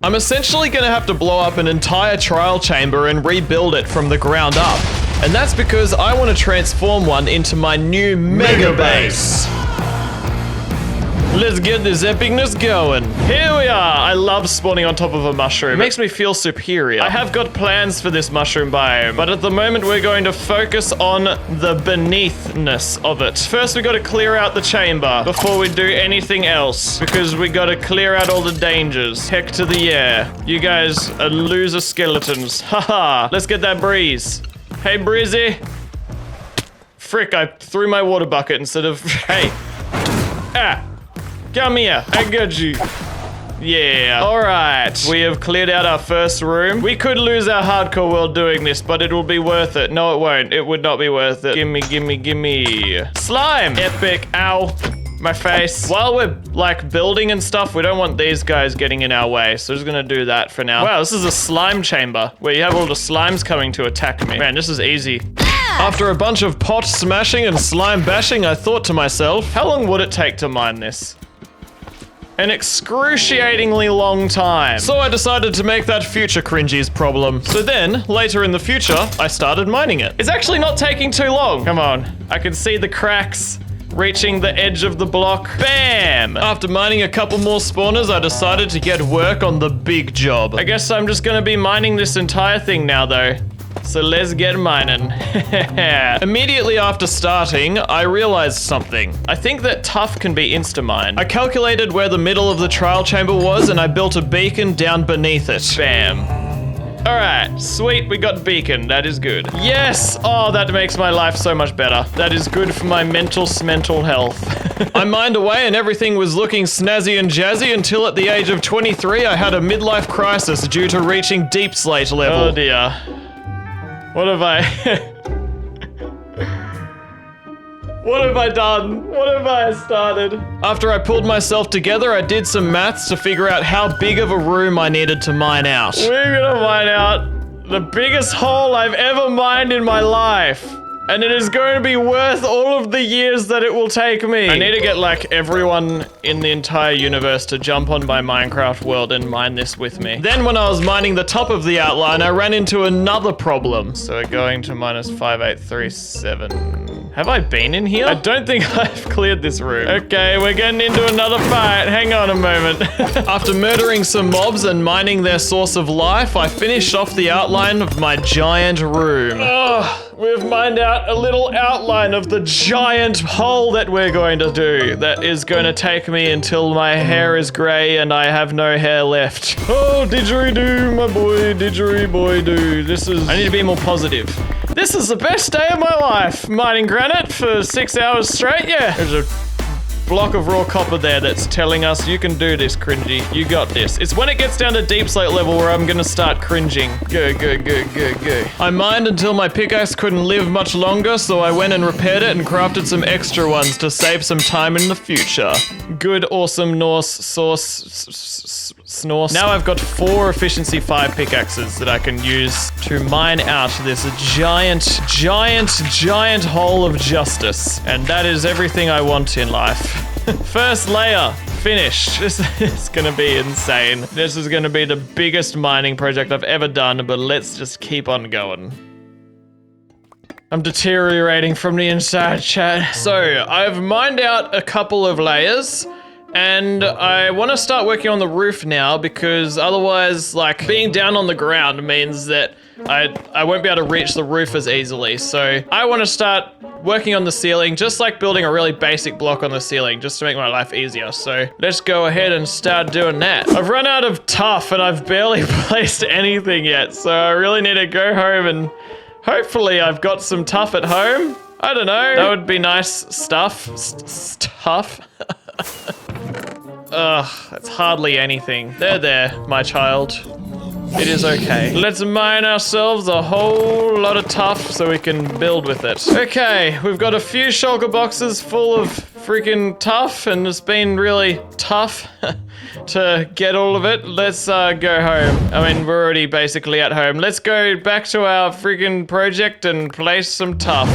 I'm essentially gonna have to blow up an entire trial chamber and rebuild it from the ground up. And that's because I want to transform one into my new mega base. Let's get this epicness going. Here we are. I love spawning on top of a mushroom. It makes me feel superior. I have got plans for this mushroom biome, but at the moment we're going to focus on the beneathness of it. First we got to clear out the chamber before we do anything else, because we got to clear out all the dangers. Heck to the yeah. You guys are loser skeletons. Haha. Let's get that breeze. Hey, Breezy. Frick, I threw my water bucket instead of... Hey. Ah. Come here, I got you. Yeah. All right, we have cleared out our first room. We could lose our hardcore world doing this, but it will be worth it. No, it won't. It would not be worth it. Gimme, gimme, gimme. Slime. Epic. Ow. My face. While we're like building and stuff, we don't want these guys getting in our way. So we're just gonna do that for now. Wow, this is a slime chamber where you have all the slimes coming to attack me. Man, this is easy. After a bunch of pot smashing and slime bashing, I thought to myself, how long would it take to mine this? An excruciatingly long time. So I decided to make that future Cringy's problem. So then, later in the future, I started mining it. It's actually not taking too long. Come on, I can see the cracks reaching the edge of the block. Bam! After mining a couple more spawners, I decided to get work on the big job. I guess I'm just gonna be mining this entire thing now though. So let's get mining. Immediately after starting, I realized something. I think that tough can be insta-mined. I calculated where the middle of the trial chamber was and I built a beacon down beneath it. Bam. All right, sweet, we got beacon. That is good. Yes! Oh, that makes my life so much better. That is good for my mental health. I mined away and everything was looking snazzy and jazzy until at the age of 23, I had a midlife crisis due to reaching deep slate level. Oh dear. What have I... What have I done? What have I started? After I pulled myself together, I did some maths to figure out how big of a room I needed to mine out. We're gonna mine out the biggest hole I've ever mined in my life. And it is going to be worth all of the years that it will take me. I need to get like everyone in the entire universe to jump on my Minecraft world and mine this with me. Then when I was mining the top of the outline, I ran into another problem. So we're going to -5837. Have I been in here? I don't think I've cleared this room. Okay, we're getting into another fight. Hang on a moment. After murdering some mobs and mining their source of life, I finished off the outline of my giant room. Oh, we've mined out a little outline of the giant hole that we're going to do. That is going to take me until my hair is grey and I have no hair left. Oh, didgeridoo, my boy, didgeridoo. I need to be more positive. This is the best day of my life. Mining granite for 6 hours straight, yeah. There's a block of raw copper there that's telling us you can do this, Cringy. You got this. It's when it gets down to deep slate level where I'm gonna start cringing. Go, go, go, go, go. I mined until my pickaxe couldn't live much longer, so I went and repaired it and crafted some extra ones to save some time in the future. Good, awesome Norse sauce snorse. Now I've got 4 efficiency 5 pickaxes that I can use to mine out this giant hole of justice. And that is everything I want in life. First layer, finished. This is gonna be insane. This is gonna be the biggest mining project I've ever done, but let's just keep on going. I'm deteriorating from the inside, chat. So, I've mined out a couple of layers, and I want to start working on the roof now because otherwise, like, being down on the ground means that I won't be able to reach the roof as easily. So I want to start working on the ceiling, just like building a really basic block on the ceiling, just to make my life easier. So let's go ahead and start doing that. I've run out of tuff and I've barely placed anything yet. So I really need to go home and hopefully I've got some tuff at home. I don't know. That would be nice stuff. Stuff. Ugh, that's hardly anything. There, my child. It is okay. Let's mine ourselves a whole lot of tuff so we can build with it. Okay, we've got a few shulker boxes full of freaking tuff, and it's been really tough to get all of it. Let's go home. I mean, we're already basically at home. Let's go back to our freaking project and place some tuff.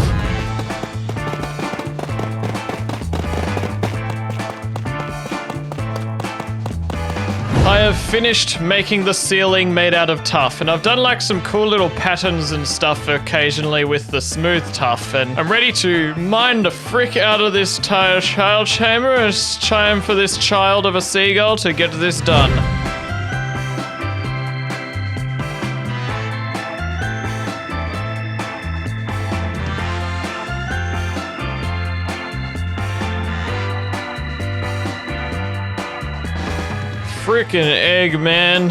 I have I've finished making the ceiling made out of tuff, and I've done like some cool little patterns and stuff occasionally with the smooth tuff, and I'm ready to mine the frick out of this child chamber. It's time for this child of a seagull to get this done. Frickin' egg, man.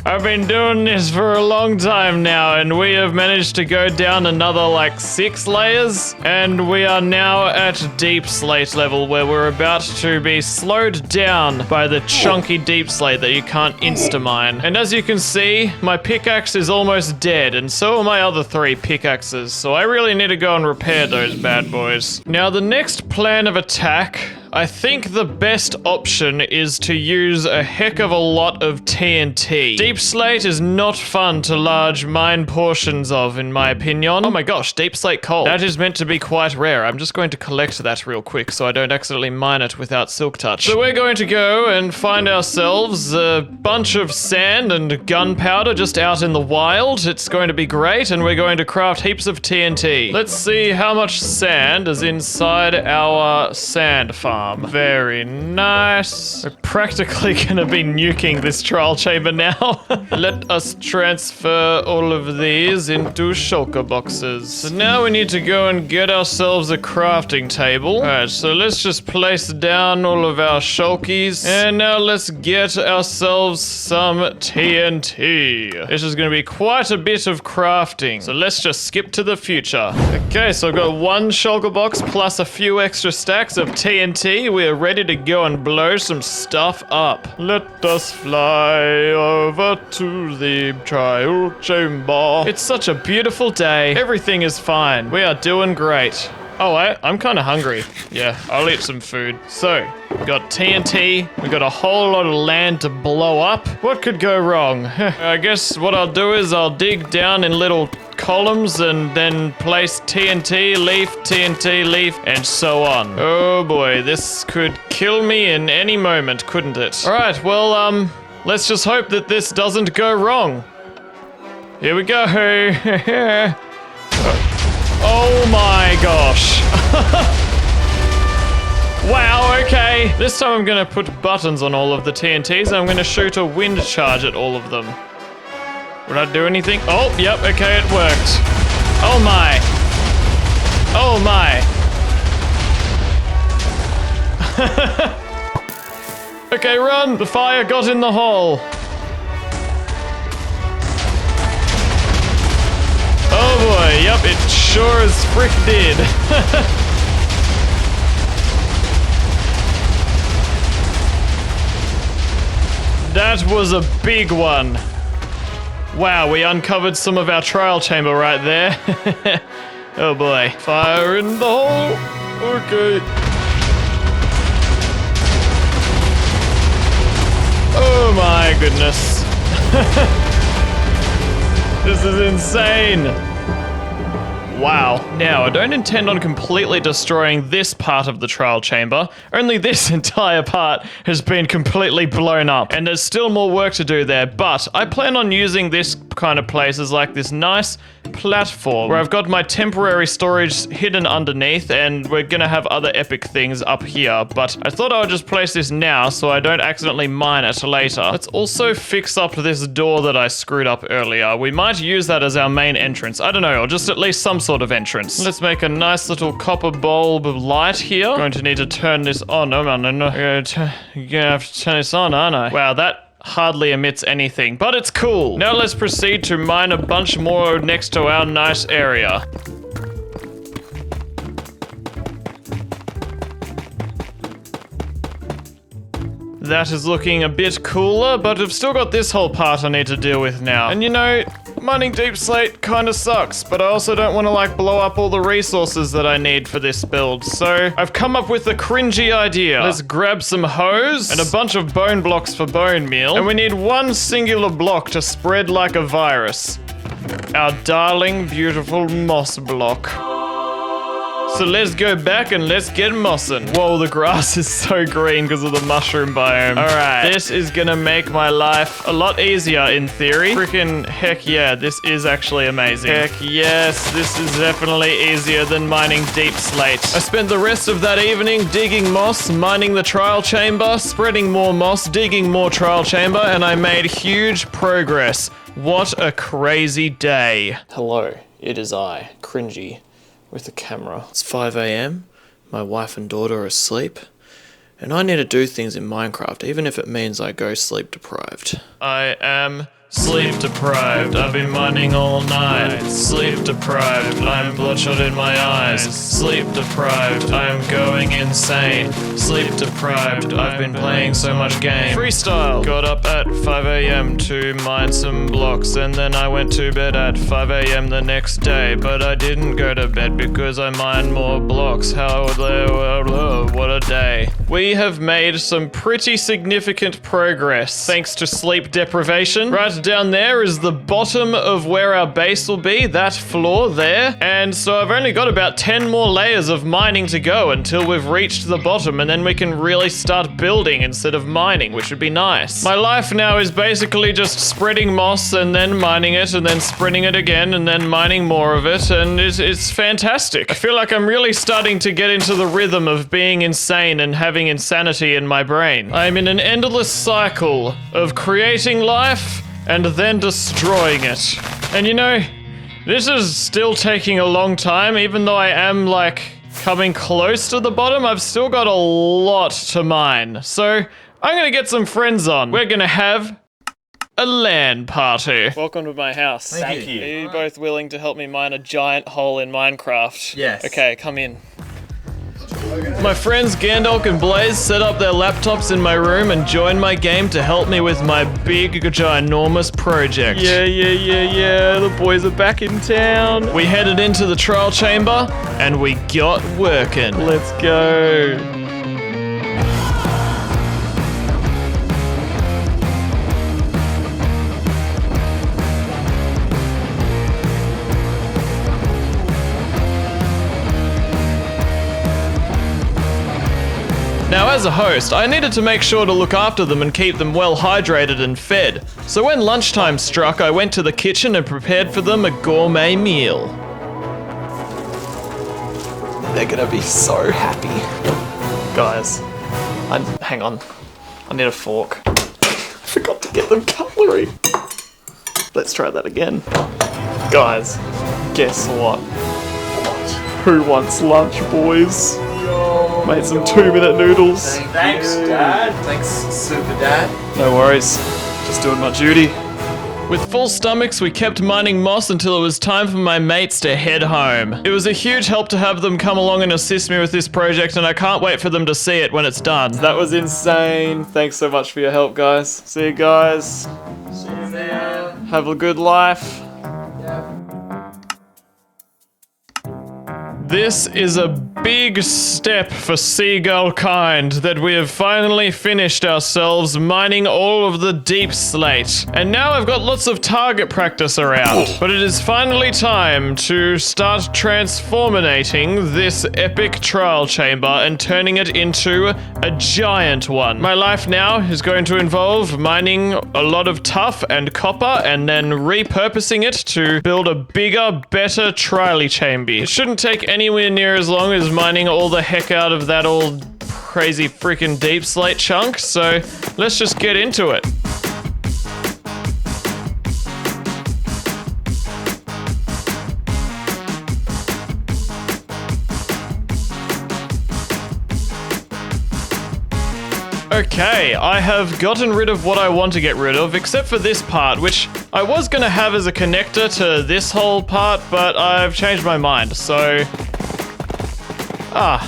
I've been doing this for a long time now, and we have managed to go down another like 6 layers, and we are now at deep slate level, where we're about to be slowed down by the chunky deep slate that you can't insta-mine. And as you can see, my pickaxe is almost dead, and so are my other 3 pickaxes, so I really need to go and repair those bad boys. Now the next plan of attack, I think the best option is to use a heck of a lot of TNT. Deep slate is not fun to large mine portions of, in my opinion. Oh my gosh, deep slate coal. That is meant to be quite rare. I'm just going to collect that real quick so I don't accidentally mine it without silk touch. So we're going to go and find ourselves a bunch of sand and gunpowder just out in the wild. It's going to be great, and we're going to craft heaps of TNT. Let's see how much sand is inside our sand farm. Very nice. We're practically gonna be nuking this trial chamber now. Let us transfer all of these into shulker boxes. So now we need to go and get ourselves a crafting table. Alright, so let's just place down all of our shulkies. And now let's get ourselves some TNT. This is gonna be quite a bit of crafting. So let's just skip to the future. Okay, so I've got 1 shulker box plus a few extra stacks of TNT. We are ready to go and blow some stuff up. Let us fly over to the trial chamber. It's such a beautiful day. Everything is fine. We are doing great. Oh, I'm kind of hungry. Yeah, I'll eat some food. So, we got TNT. We got a whole lot of land to blow up. What could go wrong? I guess what I'll do is I'll dig down in little columns and then place TNT leaf, and so on. Oh boy, this could kill me in any moment, couldn't it? All right, well, let's just hope that this doesn't go wrong. Here we go. Oh my gosh. Wow, okay. This time I'm gonna put buttons on all of the TNTs, and I'm gonna shoot a wind charge at all of them. Would I do anything? Oh, yep, okay, it worked. Oh my. Oh my. Okay, run! The fire got in the hole. Oh boy, yep, it sure as frick did. That was a big one. Wow, we uncovered some of our trial chamber right there. Oh boy. Fire in the hole. Okay. Oh my goodness. This is insane. Wow. Now, I don't intend on completely destroying this part of the trial chamber. Only this entire part has been completely blown up, and there's still more work to do there, but I plan on using this kind of place as like this nice platform where I've got my temporary storage hidden underneath, and we're gonna have other epic things up here, but I thought I would just place this now so I don't accidentally mine it later. Let's also fix up this door that I screwed up earlier. We might use that as our main entrance. I don't know, or just at least some sort of entrance. Let's make a nice little copper bulb of light here. Going to need to turn this on. Oh no, no. You're gonna have to turn this on, aren't I? Wow, that hardly emits anything, but it's cool. Now let's proceed to mine a bunch more next to our nice area. That is looking a bit cooler, but I've still got this whole part I need to deal with now. And you know, mining deep slate kind of sucks, but I also don't want to like blow up all the resources that I need for this build. So I've come up with a cringy idea. Let's grab some hose and a bunch of bone blocks for bone meal. And we need one singular block to spread like a virus. Our darling, beautiful moss block. So let's go back and let's get mossing. Whoa, the grass is so green because of the mushroom biome. All right, this is gonna make my life a lot easier in theory. Freaking heck yeah, this is actually amazing. Heck yes, this is definitely easier than mining deep slate. I spent the rest of that evening digging moss, mining the trial chamber, spreading more moss, digging more trial chamber, and I made huge progress. What a crazy day. Hello, it is I, Cringy, with the camera. It's 5 a.m. My wife and daughter are asleep, and I need to do things in Minecraft, even if it means I go sleep deprived. I am sleep deprived. I've been mining all night. Sleep deprived. I'm bloodshot in my eyes. Sleep deprived. I'm going insane. Sleep deprived. I've been playing so much game. Freestyle. Got up at 5 a.m. to mine some blocks, and then I went to bed at 5 a.m. the next day, but I didn't go to bed because I mined more blocks. What a day. We have made some pretty significant progress thanks to sleep deprivation. Right down there is the bottom of where our base will be, that floor there. And so I've only got about 10 more layers of mining to go until we've reached the bottom, and then we can really start building instead of mining, which would be nice. My life now is basically just spreading moss and then mining it and then spreading it again and then mining more of it, and it's fantastic. I feel like I'm really starting to get into the rhythm of being insane and having insanity in my brain. I'm in an endless cycle of creating life and then destroying it. And you know, this is still taking a long time, even though I am like coming close to the bottom. I've still got a lot to mine. So I'm gonna get some friends on. We're gonna have a LAN party. Welcome to my house. Thank you. Are you both willing to help me mine a giant hole in Minecraft? Yes. Okay, come in. My friends Gandalf and Blaze set up their laptops in my room and joined my game to help me with my big, ginormous project. Yeah, the boys are back in town. We headed into the trial chamber and we got working. Let's go. Now, as a host, I needed to make sure to look after them and keep them well hydrated and fed. So when lunchtime struck, I went to the kitchen and prepared for them a gourmet meal. They're gonna be so happy. Guys, hang on. I need a fork. I forgot to get them cutlery. Let's try that again. Guys, guess what? Who wants lunch, boys? Made some 2-minute noodles. Thanks, Dad. Thanks, Super Dad. No worries. Just doing my duty. With full stomachs, we kept mining moss until it was time for my mates to head home. It was a huge help to have them come along and assist me with this project, and I can't wait for them to see it when it's done. That was insane. Thanks so much for your help, guys. See you guys. See you there. Have a good life. Yeah. This is a big step for seagull kind that we have finally finished ourselves mining all of the deep slate. And now I've got lots of target practice around. But it is finally time to start transforminating this epic trial chamber and turning it into a giant one. My life now is going to involve mining a lot of tuff and copper and then repurposing it to build a bigger, better trial chamber. It shouldn't take anywhere near as long as mining all the heck out of that old crazy freaking deep slate chunk, so let's just get into it. Okay, I have gotten rid of what I want to get rid of, except for this part, which I was gonna have as a connector to this whole part, but I've changed my mind, so...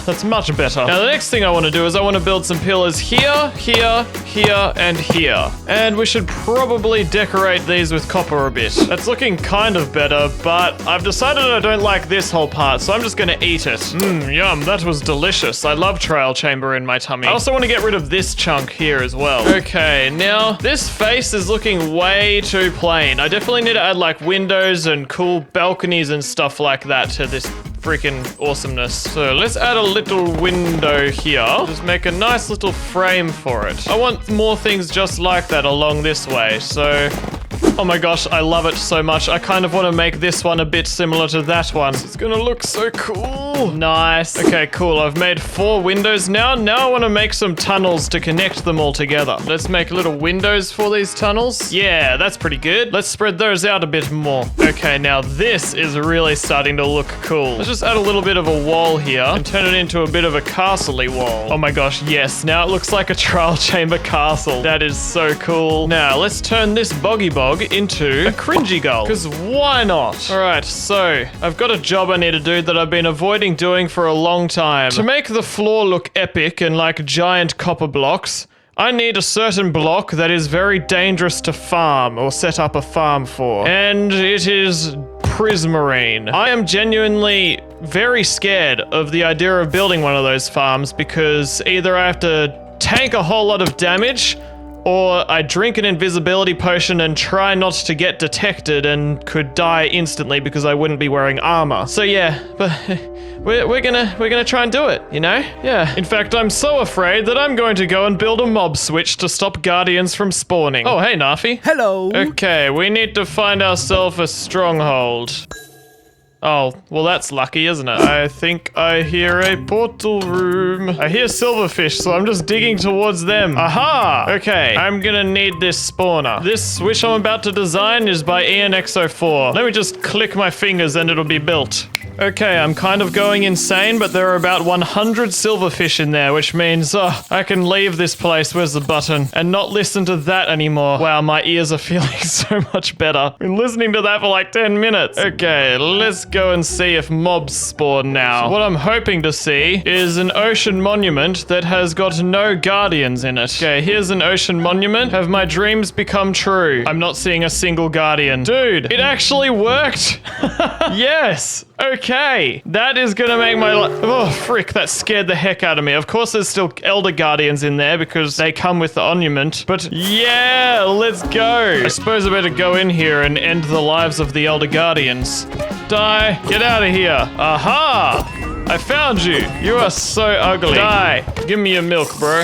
that's much better. Now the next thing I want to do is I want to build some pillars here, here, here, and here. And we should probably decorate these with copper a bit. That's looking kind of better, but I've decided I don't like this whole part, so I'm just gonna eat it. Yum, that was delicious. I love trial chamber in my tummy. I also want to get rid of this chunk here as well. Okay, now this face is looking way too plain. I definitely need to add like windows and cool balconies and stuff like that to this freaking awesomeness. So let's add a little window here. Just make a nice little frame for it. I want more things just like that along this way. So, oh my gosh, I love it so much. I kind of want to make this one a bit similar to that one. It's gonna look so cool. Nice. Okay, cool. I've made 4 windows now. Now I want to make some tunnels to connect them all together. Let's make little windows for these tunnels. Yeah, that's pretty good. Let's spread those out a bit more. Okay, now this is really starting to look cool. Let's just add a little bit of a wall here and turn it into a bit of a castle-y wall. Oh my gosh, yes. Now it looks like a trial chamber castle. That is so cool. Now let's turn this boggy bog into a CringyGull, because why not? All right, so I've got a job I need to do that I've been avoiding doing for a long time. To make the floor look epic and like giant copper blocks, I need a certain block that is very dangerous to farm or set up a farm for. And it is prismarine. I am genuinely very scared of the idea of building one of those farms because either I have to tank a whole lot of damage or I drink an invisibility potion and try not to get detected and could die instantly because I wouldn't be wearing armor. So yeah, but we're gonna try and do it, you know? Yeah. In fact, I'm so afraid that I'm going to go and build a mob switch to stop guardians from spawning. Oh, hey, Nafi. Hello. Okay, we need to find ourselves a stronghold. Oh, well that's lucky, isn't it? I think I hear a portal room. I hear silverfish, so I'm just digging towards them. Aha! Okay, I'm gonna need this spawner. This switch I'm about to design is by ENX04. Let me just click my fingers and it'll be built. Okay, I'm kind of going insane, but there are about 100 silverfish in there, which means, I can leave this place, where's the button, and not listen to that anymore. Wow, my ears are feeling so much better. I've been listening to that for like 10 minutes. Okay, let's go and see if mobs spawn now. So what I'm hoping to see is an ocean monument that has got no guardians in it. Okay, here's an ocean monument. Have my dreams become true? I'm not seeing a single guardian. Dude, it actually worked! Yes! Okay, that is gonna make my life— oh, frick, that scared the heck out of me. Of course there's still Elder Guardians in there because they come with the monument, but yeah, let's go. I suppose I better go in here and end the lives of the Elder Guardians. Die, get out of here. Aha, I found you. You are so ugly. Die, give me your milk, bro.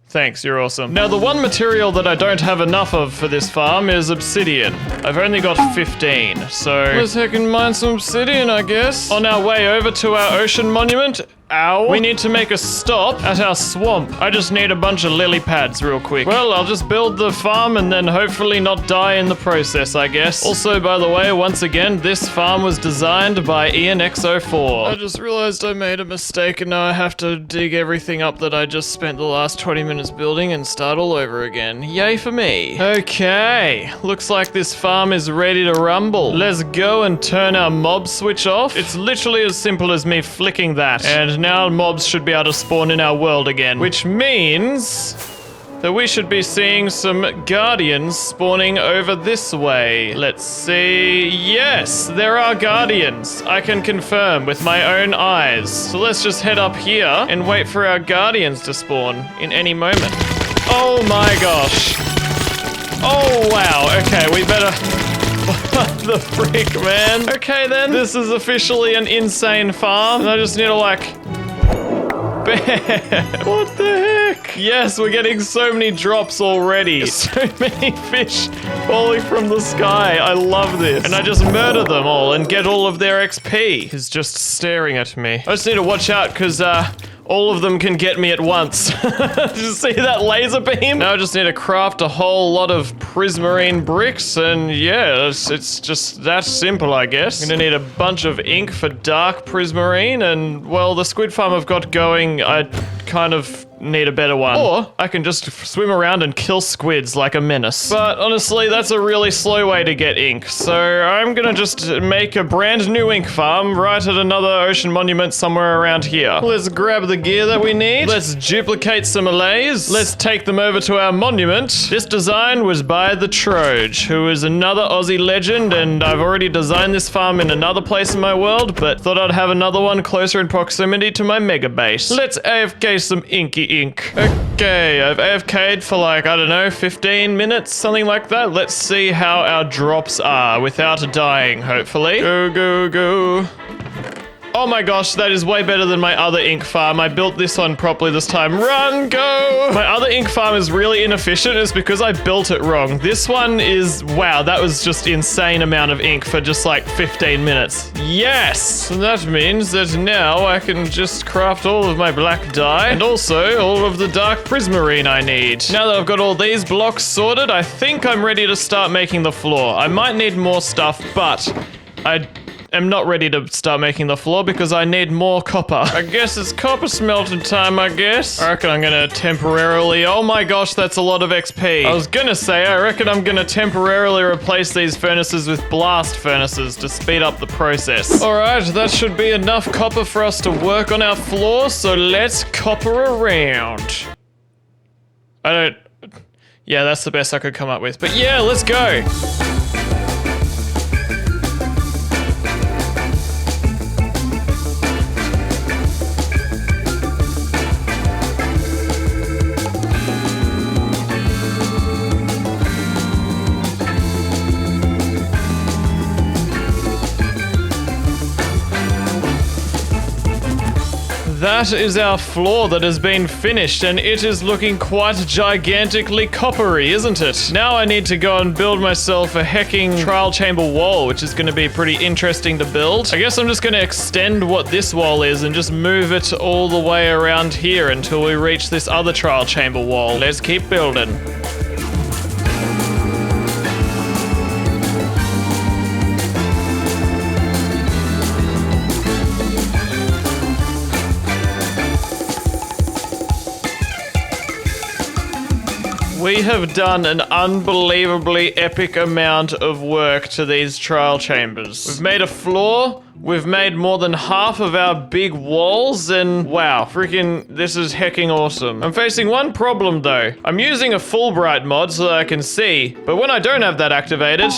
Thanks, you're awesome. Now, the one material that I don't have enough of for this farm is obsidian. I've only got 15, so let's heck and mine some obsidian, I guess. On our way over to our ocean monument, we need to make a stop at our swamp. I just need a bunch of lily pads real quick. Well, I'll just build the farm and then hopefully not die in the process, I guess. Also, by the way, once again, this farm was designed by ENX04. I just realized I made a mistake and now I have to dig everything up that I just spent the last 20 minutes building and start all over again. Yay for me. Okay, looks like this farm is ready to rumble. Let's go and turn our mob switch off. It's literally as simple as me flicking that. And now mobs should be able to spawn in our world again, which means that we should be seeing some guardians spawning over this way. Let's see. Yes, there are guardians. I can confirm with my own eyes. So let's just head up here and wait for our guardians to spawn in any moment. Oh my gosh. Oh wow. Okay, we better— what the frick, man? Okay then, this is officially an insane farm. And I just need to like— bear. What the heck? Yes, we're getting so many drops already. So many fish falling from the sky. I love this. And I just murder them all and get all of their XP. He's just staring at me. I just need to watch out because all of them can get me at once. Did you see that laser beam? Now I just need to craft a whole lot of prismarine bricks, and yeah, it's just that simple, I guess. I'm gonna need a bunch of ink for dark prismarine, and well, the squid farm I've got going, I kind of need a better one. Or I can just swim around and kill squids like a menace. But honestly, that's a really slow way to get ink. So I'm gonna just make a brand new ink farm right at another ocean monument somewhere around here. Let's grab the gear that we need. Let's duplicate some allays. Let's take them over to our monument. This design was by the Troge, who is another Aussie legend, and I've already designed this farm in another place in my world, but thought I'd have another one closer in proximity to my mega base. Let's AFK some inky ink. Okay, I've AFK'd for like, I don't know, 15 minutes, something like that. Let's see how our drops are without dying, hopefully. Go, go, go. Oh my gosh, that is way better than my other ink farm. I built this one properly this time. Run, go! My other ink farm is really inefficient. It's because I built it wrong. This one is, wow, that was just insane amount of ink for just like 15 minutes. Yes! And that means that now I can just craft all of my black dye and also all of the dark prismarine I need. Now that I've got all these blocks sorted, I think I'm ready to start making the floor. I might need more stuff, but I am not ready to start making the floor because I need more copper. I guess it's copper smelting time, I guess. I reckon I'm gonna temporarily, oh my gosh, that's a lot of XP. I was gonna say, I reckon I'm gonna temporarily replace these furnaces with blast furnaces to speed up the process. All right, that should be enough copper for us to work on our floor, so let's copper around. Yeah, that's the best I could come up with, but yeah, let's go. That is our floor that has been finished, and it is looking quite gigantically coppery, isn't it? Now I need to go and build myself a hecking trial chamber wall, which is going to be pretty interesting to build. I guess I'm just going to extend what this wall is and just move it all the way around here until we reach this other trial chamber wall. Let's keep building. We have done an unbelievably epic amount of work to these trial chambers. We've made a floor, we've made more than half of our big walls, and wow, freaking this is hecking awesome. I'm facing one problem though. I'm using a Fulbright mod so that I can see, but when I don't have that activated,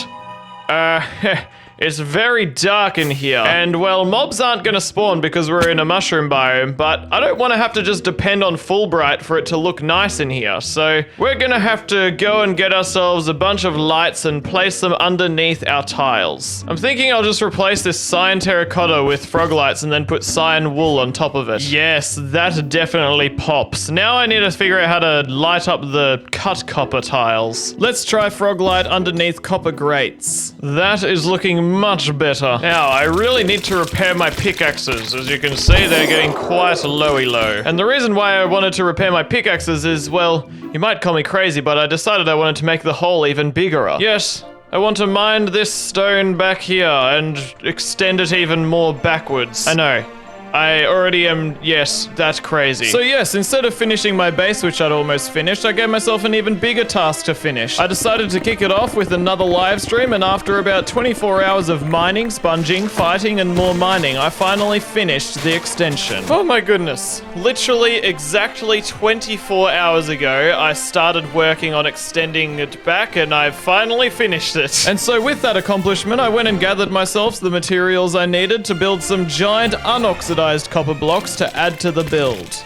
it's very dark in here. And well, mobs aren't gonna spawn because we're in a mushroom biome, but I don't want to have to just depend on Fulbright for it to look nice in here. So we're gonna have to go and get ourselves a bunch of lights and place them underneath our tiles. I'm thinking I'll just replace this cyan terracotta with frog lights and then put cyan wool on top of it. Yes, that definitely pops. Now I need to figure out how to light up the cut copper tiles. Let's try frog light underneath copper grates. That is looking much better. Now, I really need to repair my pickaxes. As you can see, they're getting quite lowy low. And the reason why I wanted to repair my pickaxes is, well, you might call me crazy, but I decided I wanted to make the hole even bigger. Yes, I want to mine this stone back here and extend it even more backwards. I know. I already am, yes, that's crazy. So yes, instead of finishing my base, which I'd almost finished, I gave myself an even bigger task to finish. I decided to kick it off with another live stream, and after about 24 hours of mining, sponging, fighting, and more mining, I finally finished the extension. Oh my goodness. Literally exactly 24 hours ago, I started working on extending it back, and I finally finished it. And so with that accomplishment, I went and gathered myself the materials I needed to build some giant unoxidized copper blocks to add to the build.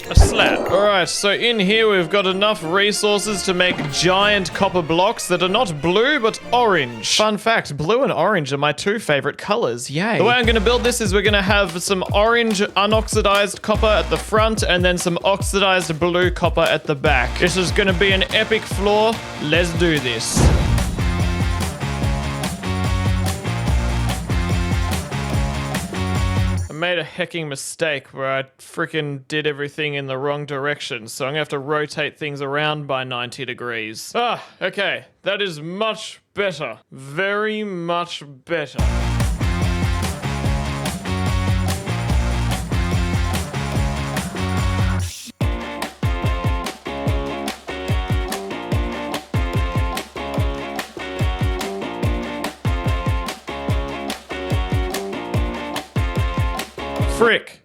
A slab. Alright, so in here we've got enough resources to make giant copper blocks that are not blue, but orange. Fun fact, blue and orange are my two favorite colors. Yay. The way I'm gonna build this is we're gonna have some orange unoxidized copper at the front and then some oxidized blue copper at the back. This is gonna be an epic floor. Let's do this. Made a hecking mistake where I freaking did everything in the wrong direction, so I'm gonna have to rotate things around by 90 degrees. Okay, that is much better. Very much better. Frick.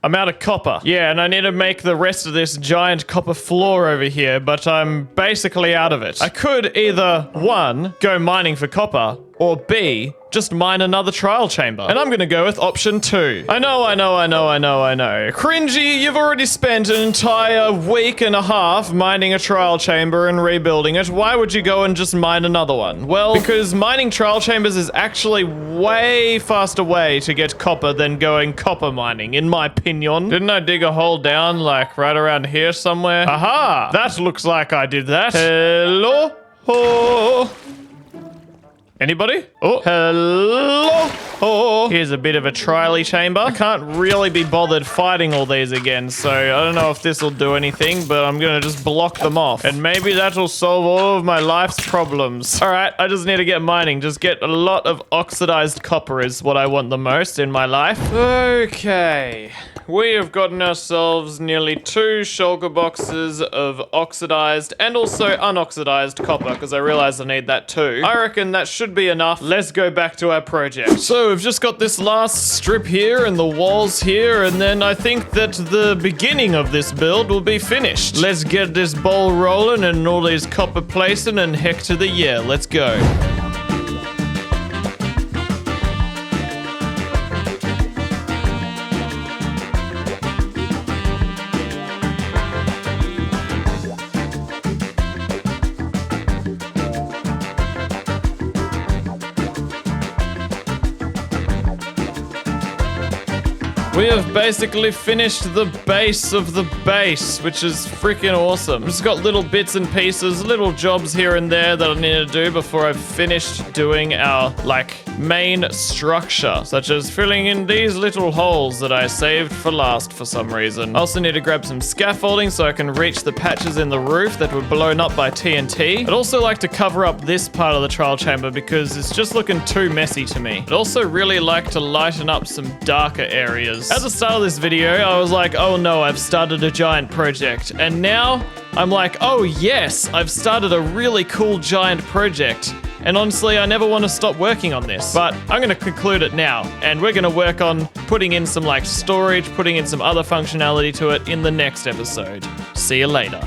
I'm out of copper. Yeah, and I need to make the rest of this giant copper floor over here, but I'm basically out of it. I could either, 1, go mining for copper, or B, just mine another trial chamber. And I'm gonna go with option 2. I know. Cringy, you've already spent an entire week and a half mining a trial chamber and rebuilding it. Why would you go and just mine another one? Well, because mining trial chambers is actually way faster way to get copper than going copper mining, in my opinion. Didn't I dig a hole down, like, right around here somewhere? Aha! That looks like I did that. Hello? Oh. Anybody? Oh, hello. Oh, here's a bit of a trial chamber. I can't really be bothered fighting all these again, so I don't know if this will do anything, but I'm gonna just block them off. And maybe that'll solve all of my life's problems. All right, I just need to get mining. Just get a lot of oxidized copper is what I want the most in my life. Okay. We have gotten ourselves nearly 2 shulker boxes of oxidized and also unoxidized copper, because I realize I need that too. I reckon that should be enough. Let's go back to our project. So we've just got this last strip here and the walls here, and then I think that the beginning of this build will be finished. Let's get this ball rolling and all these copper placing and heck to the yeah. Let's go. We have basically finished the base of the base, which is freaking awesome. Just got little bits and pieces, little jobs here and there that I need to do before I've finished doing our, like, main structure, such as filling in these little holes that I saved for last for some reason. I also need to grab some scaffolding so I can reach the patches in the roof that were blown up by TNT. I'd also like to cover up this part of the trial chamber because it's just looking too messy to me. I'd also really like to lighten up some darker areas. At the start of this video, I was like, oh no, I've started a giant project. And now I'm like, oh yes, I've started a really cool giant project. And honestly, I never want to stop working on this, but I'm going to conclude it now. And we're going to work on putting in some like storage, putting in some other functionality to it in the next episode. See you later.